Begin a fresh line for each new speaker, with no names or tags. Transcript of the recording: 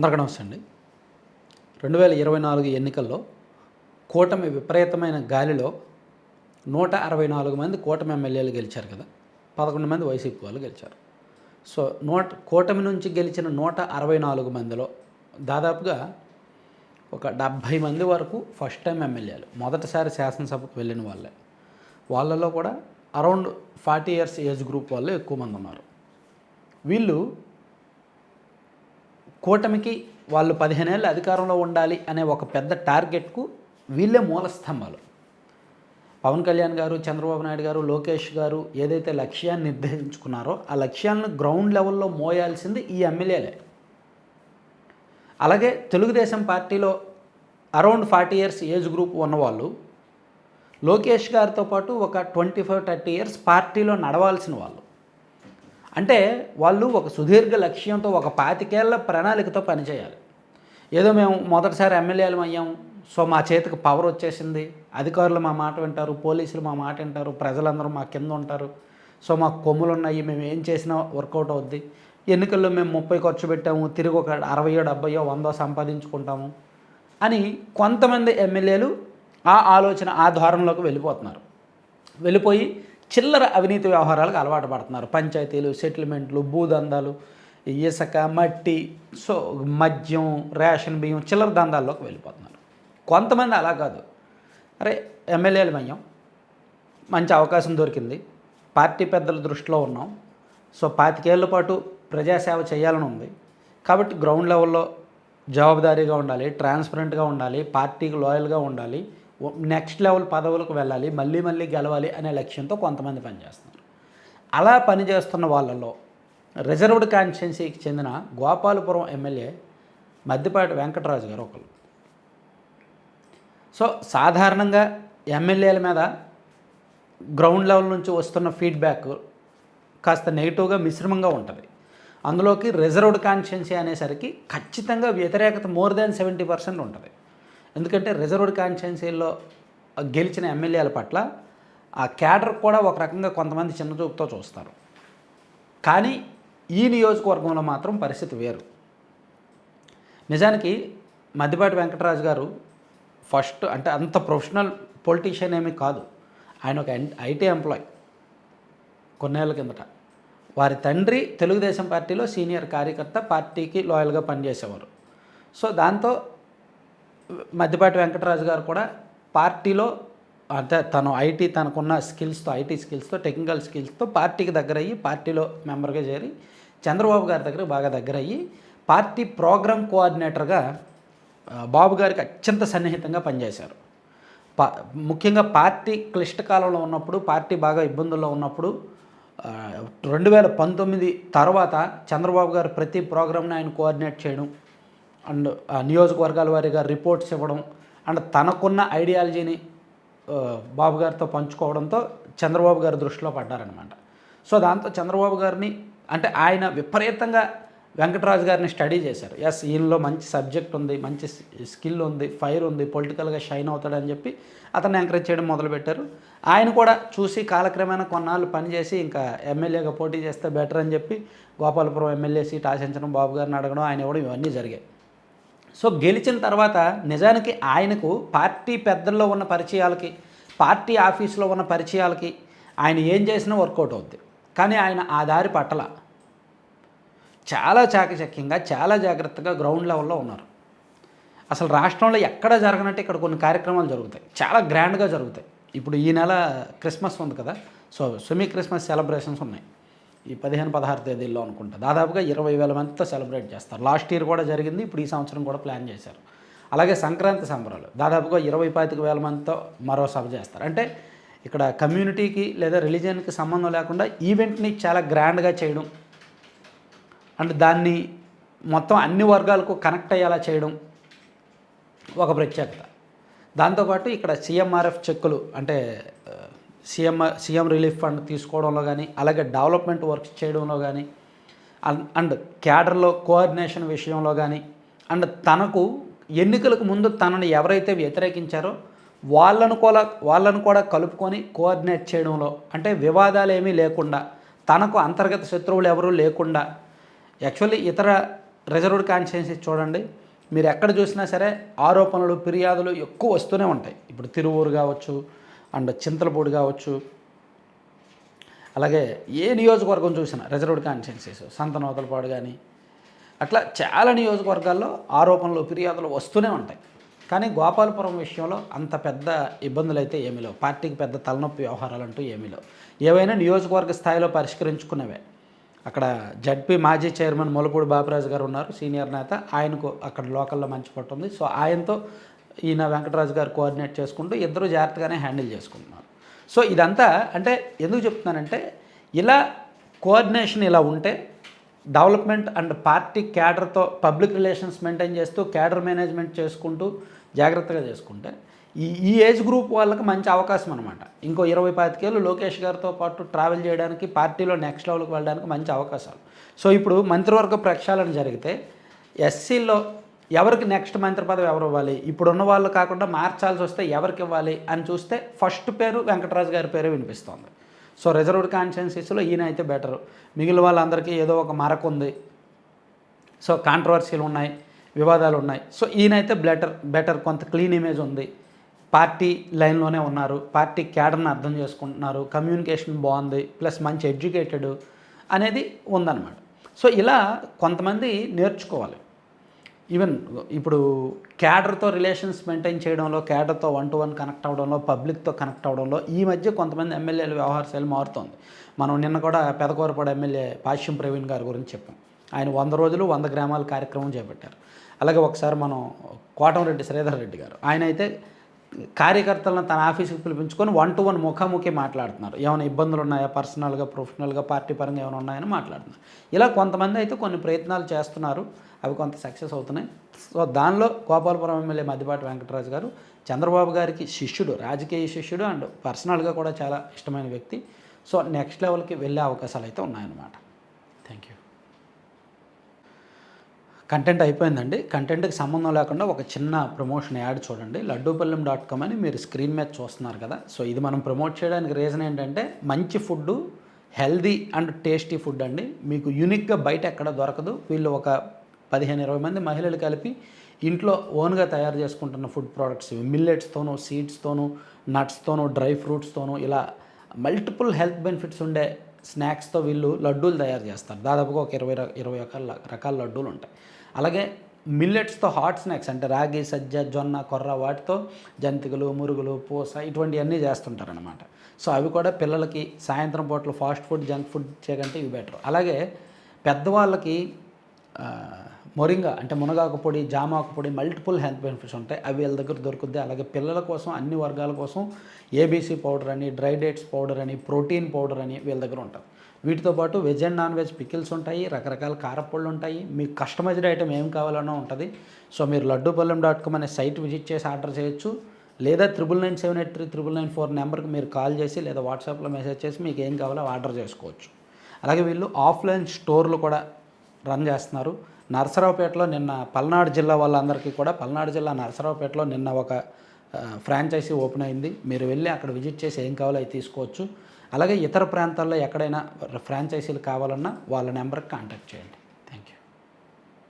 అందరికీ నమస్తే అండి. 2024 ఎన్నికల్లో కూటమి విపరీతమైన గాలిలో 164 మంది కూటమి ఎమ్మెల్యేలు గెలిచారు కదా. 11 మంది వైసీపీ వాళ్ళు గెలిచారు. సో కూటమి నుంచి గెలిచిన 164 మందిలో దాదాపుగా ఒక 70 మంది వరకు ఫస్ట్ టైం ఎమ్మెల్యేలు, మొదటిసారి శాసనసభకు వెళ్ళిన వాళ్ళే. వాళ్ళలో కూడా అరౌండ్ 40 ఇయర్స్ ఏజ్ గ్రూప్ వాళ్ళు ఎక్కువ మంది ఉన్నారు. వీళ్ళు కూటమికి వాళ్ళు 15 ఏళ్ళు అధికారంలో ఉండాలి అనే ఒక పెద్ద టార్గెట్కు వీళ్ళే మూల స్తంభాలు. పవన్ కళ్యాణ్ గారు, చంద్రబాబు నాయుడు గారు, లోకేష్ గారు ఏదైతే లక్ష్యాన్ని నిర్దేశించుకున్నారో ఆ లక్ష్యాలను గ్రౌండ్ లెవెల్లో మోయాల్సింది ఈ ఎమ్మెల్యేలే. అలాగే తెలుగుదేశం పార్టీలో అరౌండ్ 40 ఇయర్స్ ఏజ్ గ్రూప్ ఉన్నవాళ్ళు లోకేష్ గారితో పాటు ఒక 25-30 ఇయర్స్ పార్టీలో నడవాల్సిన వాళ్ళు. అంటే వాళ్ళు ఒక సుదీర్ఘ లక్ష్యంతో, ఒక 25 ఏళ్ల ప్రణాళికతో పనిచేయాలి. ఏదో మేము మొదటిసారి ఎమ్మెల్యేలు అయ్యాం, సో మా చేతికి పవర్ వచ్చేసింది, అధికారులు మా మాట వింటారు, పోలీసులు మా మాట వింటారు, ప్రజలందరూ మా కింద ఉంటారు, సో మాకు కొమ్ములు ఉన్నాయి, మేము ఏం చేసినా వర్కౌట్ అవుద్ది, ఎన్నికల్లో మేము 30 ఖర్చు పెట్టాము, తిరిగి ఒక 60, 70, 100 సంపాదించుకుంటాము అని కొంతమంది ఎమ్మెల్యేలు ఆ ఆలోచన, ఆ ధోరణిలోకి వెళ్ళిపోతున్నారు. వెళ్ళిపోయి చిల్లర అవినీతి వ్యవహారాలకు అలవాటు పడుతున్నారు. పంచాయతీలు, సెటిల్మెంట్లు, భూదందాలు, ఇసుక, మట్టి, సో మద్యం, రేషన్ బియ్యం, చిల్లర దందాల్లోకి వెళ్ళిపోతున్నారు. కొంతమంది అలా కాదు, అరే ఎమ్మెల్యేలు అయ్యాం, మంచి అవకాశం దొరికింది, పార్టీ పెద్దల దృష్టిలో ఉన్నాం, సో 25 ఏళ్ల పాటు ప్రజాసేవ చేయాలని ఉంది, కాబట్టి గ్రౌండ్ లెవెల్లో జవాబుదారీగా ఉండాలి, ట్రాన్స్పరెంట్గా ఉండాలి, పార్టీకి లాయల్గా ఉండాలి, నెక్స్ట్ లెవెల్ పదవులకు వెళ్ళాలి, మళ్ళీ మళ్ళీ గెలవాలి అనే లక్ష్యంతో కొంతమంది పనిచేస్తున్నారు. అలా పనిచేస్తున్న వాళ్ళలో రిజర్వ్డ్ కాన్స్టిట్యున్సీకి చెందిన గోపాలపురం ఎమ్మెల్యే మద్దిపాటి వెంకటరాజు గారు ఒకరు. సో సాధారణంగా ఎమ్మెల్యేల మీద గ్రౌండ్ లెవెల్ నుంచి వస్తున్న ఫీడ్బ్యాక్ కాస్త నెగిటివ్గా మిశ్రమంగా ఉంటుంది. అందులోకి రిజర్వ్డ్ కాన్స్టిట్యున్సీ అనేసరికి ఖచ్చితంగా వ్యతిరేకత మోర్ దాన్ 70% ఉంటుంది. ఎందుకంటే రిజర్వ్డ్ కాన్స్టిట్యున్సీల్లో గెలిచిన ఎమ్మెల్యేల పట్ల ఆ క్యాడర్ కూడా ఒక రకంగా కొంతమంది చిన్నచూపుతో చూస్తారు. కానీ ఈ నియోజకవర్గంలో మాత్రం పరిస్థితి వేరు. నిజానికి మద్దిపాటి వెంకటరాజు గారు ఫస్ట్ అంటే అంత ప్రొఫెషనల్ పొలిటీషియన్ ఏమీ కాదు. ఆయన ఒక ఐటీ ఎంప్లాయ్. కొన్నేళ్ల కిందట వారి తండ్రి తెలుగుదేశం పార్టీలో సీనియర్ కార్యకర్త, పార్టీకి లాయల్గా పనిచేసేవారు. సో దాంతో మద్దిపాటి వెంకటరాజు గారు కూడా పార్టీలో అంటే తను తనకున్న స్కిల్స్తో, ఐటీ స్కిల్స్తో, టెక్నికల్ స్కిల్స్తో పార్టీకి దగ్గరయ్యి పార్టీలో మెంబర్గా చేరి చంద్రబాబు గారి దగ్గర బాగా దగ్గరయ్యి పార్టీ ప్రోగ్రామ్ కోఆర్డినేటర్గా బాబు గారికి అత్యంత సన్నిహితంగా పనిచేశారు. ముఖ్యంగా పార్టీ క్లిష్టకాలంలో ఉన్నప్పుడు, పార్టీ బాగా ఇబ్బందుల్లో ఉన్నప్పుడు 2019 తర్వాత చంద్రబాబు గారు ప్రతి ప్రోగ్రామ్ని ఆయన కోఆర్డినేట్ చేయడం అండ్ నియోజకవర్గాల వారీగా రిపోర్ట్స్ ఇవ్వడం అండ్ తనకున్న ఐడియాలజీని బాబు గారితో పంచుకోవడంతో చంద్రబాబు గారి దృష్టిలో పడ్డారనమాట. సో దాంతో చంద్రబాబు గారిని అంటే ఆయన విపరీతంగా వెంకటరాజు గారిని స్టడీ చేశారు. ఎస్, ఈయనలో మంచి సబ్జెక్ట్ ఉంది, మంచి స్కిల్ ఉంది, ఫైర్ ఉంది, పొలిటికల్గా షైన్ అవుతాడని చెప్పి అతన్ని ఎంకరేజ్ చేయడం మొదలుపెట్టారు. ఆయన కూడా చూసి కాలక్రమేణా కొన్నాళ్ళు పనిచేసి ఇంకా ఎమ్మెల్యేగా పోటీ చేస్తే బెటర్ అని చెప్పి గోపాలపురం ఎమ్మెల్యే సీట్ ఆశించడం, బాబు గారిని అడగడం, ఆయన ఇవ్వడం, ఇవన్నీ జరిగాయి. సో గెలిచిన తర్వాత నిజానికి ఆయనకు పార్టీ పెద్దల్లో ఉన్న పరిచయాలకి, పార్టీ ఆఫీసులో ఉన్న పరిచయాలకి ఆయన ఏం చేసినా వర్కౌట్ అవుద్ది. కానీ ఆయన ఆ దారి పట్టల. చాలా చాకచక్యంగా, చాలా జాగ్రత్తగా గ్రౌండ్ లెవెల్లో ఉన్నారు. అసలు రాష్ట్రంలో ఎక్కడ జరగనట్టు ఇక్కడ కొన్ని కార్యక్రమాలు జరుగుతాయి, చాలా గ్రాండ్గా జరుగుతాయి. ఇప్పుడు ఈ నెల క్రిస్మస్ ఉంది కదా, సో సెమీ క్రిస్మస్ సెలబ్రేషన్స్ ఉన్నాయి ఈ 15-16 తేదీల్లో అనుకుంటా. దాదాపుగా 20,000 మందితో సెలబ్రేట్ చేస్తారు. లాస్ట్ ఇయర్ కూడా జరిగింది, ఇప్పుడు ఈ సంవత్సరం కూడా ప్లాన్ చేశారు. అలాగే సంక్రాంతి సంబరాలు దాదాపుగా 20-25,000 మందితో మరో సభ చేస్తారు. అంటే ఇక్కడ కమ్యూనిటీకి లేదా రిలీజియన్కి సంబంధం లేకుండా ఈవెంట్ని చాలా గ్రాండ్గా చేయడం అండ్ దాన్ని మొత్తం అన్ని వర్గాలకు కనెక్ట్ అయ్యేలా చేయడం ఒక ప్రత్యేకత. దాంతోపాటు ఇక్కడ సీఎంఆర్ఎఫ్ చెక్కులు అంటే సీఎం రిలీఫ్ ఫండ్ తీసుకోవడంలో కానీ, అలాగే డెవలప్మెంట్ వర్క్స్ చేయడంలో కానీ అండ్ క్యాడర్లో కోఆర్డినేషన్ విషయంలో కానీ అండ్ తనకు ఎన్నికలకు ముందు తనని ఎవరైతే వ్యతిరేకించారో వాళ్ళను కూడా కలుపుకొని కోఆర్డినేట్ చేయడంలో, అంటే వివాదాలు ఏమీ లేకుండా, తనకు అంతర్గత శత్రువులు ఎవరూ లేకుండా, యాక్చువల్లీ ఇతర రిజర్వ్డ్ కాన్స్టిట్యున్సీ చూడండి, మీరు ఎక్కడ చూసినా సరే ఆరోపణలు ఫిర్యాదులు ఎక్కువ వస్తూనే ఉంటాయి. ఇప్పుడు తిరువూరు కావచ్చు, అండ్ చింతలపూడి కావచ్చు, అలాగే ఏ నియోజకవర్గం చూసినా రిజర్వ్డ్ కాన్స్టిట్యున్సీస్ సంతనూతలపాడు కానీ అట్లా చాలా నియోజకవర్గాల్లో ఆరోపణలు ఫిర్యాదులు వస్తూనే ఉంటాయి. కానీ గోపాలపురం విషయంలో అంత పెద్ద ఇబ్బందులు అయితే ఏమీ లేవు. పార్టీకి పెద్ద తలనొప్పి వ్యవహారాలు అంటూ ఏమీ లేవు. ఏవైనా నియోజకవర్గ స్థాయిలో పరిష్కరించుకునేవే. అక్కడ జడ్పీ మాజీ చైర్మన్ ములపూడి బాపిరాజు గారు ఉన్నారు, సీనియర్ నేత. ఆయనకు అక్కడ లోకల్లో మంచి పట్టు ఉంది. సో ఆయనతో ఈయన వెంకటరాజు గారు కోఆర్డినేట్ చేసుకుంటూ ఇద్దరు జాగ్రత్తగానే హ్యాండిల్ చేసుకుంటున్నారు. సో ఇదంతా అంటే ఎందుకు చెప్తున్నానంటే, ఇలా కోఆర్డినేషన్ ఇలా ఉంటే డెవలప్మెంట్ అండ్ పార్టీ క్యాడర్తో పబ్లిక్ రిలేషన్స్ మెయింటైన్ చేస్తూ క్యాడర్ మేనేజ్మెంట్ చేసుకుంటూ జాగ్రత్తగా చేసుకుంటే ఈ ఏజ్ గ్రూప్ వాళ్ళకి మంచి అవకాశం అనమాట. ఇంకో 20-25 ఏళ్ళు లోకేష్ గారితో పాటు ట్రావెల్ చేయడానికి, పార్టీలో నెక్స్ట్ లెవెల్కి వెళ్ళడానికి మంచి అవకాశాలు. సో ఇప్పుడు మంత్రివర్గ ప్రక్షాళన జరిగితే ఎస్సీలో ఎవరికి నెక్స్ట్ మంత్రి పదవి ఎవరు ఇవ్వాలి, ఇప్పుడున్న వాళ్ళు కాకుండా మార్చాల్సి వస్తే ఎవరికి ఇవ్వాలి అని చూస్తే ఫస్ట్ పేరు వెంకటరాజు గారి పేరే వినిపిస్తోంది. సో రిజర్వ్డ్ కాన్స్టిట్యున్సీస్లో ఈయన అయితే బెటరు. మిగిలిన వాళ్ళందరికీ ఏదో ఒక మరక ఉంది, సో కాంట్రవర్సీలు ఉన్నాయి, వివాదాలు ఉన్నాయి. సో ఈయనైతే బెటర్ కొంత క్లీన్ ఇమేజ్ ఉంది, పార్టీ లైన్లోనే ఉన్నారు, పార్టీ క్యాడర్ని అర్థం చేసుకుంటున్నారు, కమ్యూనికేషన్ బాగుంది, ప్లస్ మంచి ఎడ్యుకేటెడ్ అనేది ఉందన్నమాట. సో ఇలా కొంతమంది నేర్చుకోవాలి. ఈవెన్ ఇప్పుడు క్యాడర్తో రిలేషన్స్ మెయింటైన్ చేయడంలో, క్యాడర్తో 1-to-1 కనెక్ట్ అవ్వడంలో, పబ్లిక్తో కనెక్ట్ అవ్వడంలో ఈ మధ్య కొంతమంది ఎమ్మెల్యేల వ్యవహార శైలి మారుతోంది. మనం నిన్న కూడా పెదకూరపాడు ఎమ్మెల్యే పాశ్యం ప్రవీణ్ గారి గురించి చెప్పాం. ఆయన 100 రోజులు 100 గ్రామాల కార్యక్రమం చేపట్టారు. అలాగే ఒకసారి మనం కోటంరెడ్డి శ్రీధర్ రెడ్డి గారు, ఆయన అయితే కార్యకర్తలను తన ఆఫీస్కి పిలిపించుకొని 1-to-1 ముఖాముఖి మాట్లాడుతున్నారు. ఏమైనా ఇబ్బందులు ఉన్నాయా, పర్సనల్గా ప్రొఫెషనల్గా పార్టీ పరంగా ఏమైనా ఉన్నాయని మాట్లాడుతున్నారు. ఇలా కొంతమంది అయితే కొన్ని ప్రయత్నాలు చేస్తున్నారు, అవి కొంత సక్సెస్ అవుతున్నాయి. సో దానిలో గోపాలపురం ఎమ్మెల్యే మద్దిపాటి వెంకటరాజు గారు చంద్రబాబు గారికి శిష్యుడు, రాజకీయ శిష్యుడు, అండ్ పర్సనల్గా కూడా చాలా ఇష్టమైన వ్యక్తి. సో నెక్స్ట్ లెవెల్కి వెళ్ళే అవకాశాలు అయితే ఉన్నాయన్నమాట. Thank you. కంటెంట్ అయిపోయిందండి. కంటెంట్కి సంబంధం లేకుండా ఒక చిన్న ప్రమోషన్ యాడ్ చూడండి. లడ్డూపల్లెం.com అని మీరు స్క్రీన్ మీద చూస్తున్నారు కదా. సో ఇది మనం ప్రమోట్ చేయడానికి రీజన్ ఏంటంటే, మంచి food, healthy and tasty food అండి. మీకు యూనిక్గా బయట ఎక్కడ దొరకదు. వీళ్ళు ఒక 15-20 మంది మహిళలు కలిపి ఇంట్లో ఓన్గా తయారు చేసుకుంటున్న ఫుడ్ ప్రోడక్ట్స్ ఇవి. మిల్లెట్స్తోనూ, సీడ్స్తోనూ, నట్స్తోనూ, డ్రై ఫ్రూట్స్తోనూ ఇలా మల్టిపుల్ హెల్త్ బెనిఫిట్స్ ఉండే స్నాక్స్తో వీళ్ళు లడ్డూలు తయారు చేస్తారు. దాదాపుగా ఒక 20 రకాల లడ్డూలు ఉంటాయి. అలాగే మిల్లెట్స్తో హాట్ స్నాక్స్ అంటే రాగి, సజ్జ, జొన్న, కొర్ర వాటితో జంతికలు, మురుగులు, పూస ఇటువంటివన్నీ చేస్తుంటారనమాట. సో అవి కూడా పిల్లలకి సాయంత్రం పూటలు ఫాస్ట్ ఫుడ్, జంక్ ఫుడ్ చేయకంటే ఇవి బెటర్. అలాగే పెద్దవాళ్ళకి మొరింగా అంటే మునగాకు పొడి, జామాకు పొడి మల్టిపుల్ హెల్త్ బెనిఫిట్స్ ఉంటాయి. అవి వీళ్ళ దగ్గర దొరుకుద్ది. అలాగే పిల్లల కోసం అన్ని వర్గాల కోసం ఏబీసీ పౌడర్ అని, డ్రై డేట్స్ పౌడర్ అని, ప్రోటీన్ పౌడర్ అని వీళ్ళ దగ్గర ఉంటాయి. వీటితో పాటు veg and non veg pickles ఉంటాయి, రకరకాల కారపళ్ళు ఉంటాయి, మీకు కస్టమైజ్డ్ ఐటమ్ ఏం కావాలన్నా ఉంటుంది. సో మీరు లడ్డూపల్లెం.com అనే సైట్ విజిట్ చేసి ఆర్డర్ చేయొచ్చు, లేదా 9997839994 నెంబర్కి మీరు కాల్ చేసి లేదా వాట్సాప్లో మెసేజ్ చేసి మీకు ఏం కావాలో ఆర్డర్ చేసుకోవచ్చు. అలాగే వీళ్ళు ఆఫ్లైన్ స్టోర్లు కూడా రన్ చేస్తున్నారు. నరసరావుపేటలో నిన్న పల్నాడు జిల్లా వాళ్ళందరికీ కూడా పల్నాడు జిల్లా నరసరావుపేటలో నిన్న ఒక ఫ్రాంచైజీ ఓపెన్ అయింది. మీరు వెళ్ళి అక్కడ విజిట్ చేసి ఏం కావాలో అవి తీసుకోవచ్చు. అలాగే ఇతర ప్రాంతాల్లో ఎక్కడైనా ఫ్రాంచైజీలు కావాలన్నా వాళ్ళ నెంబర్కి కాంటాక్ట్ చేయండి.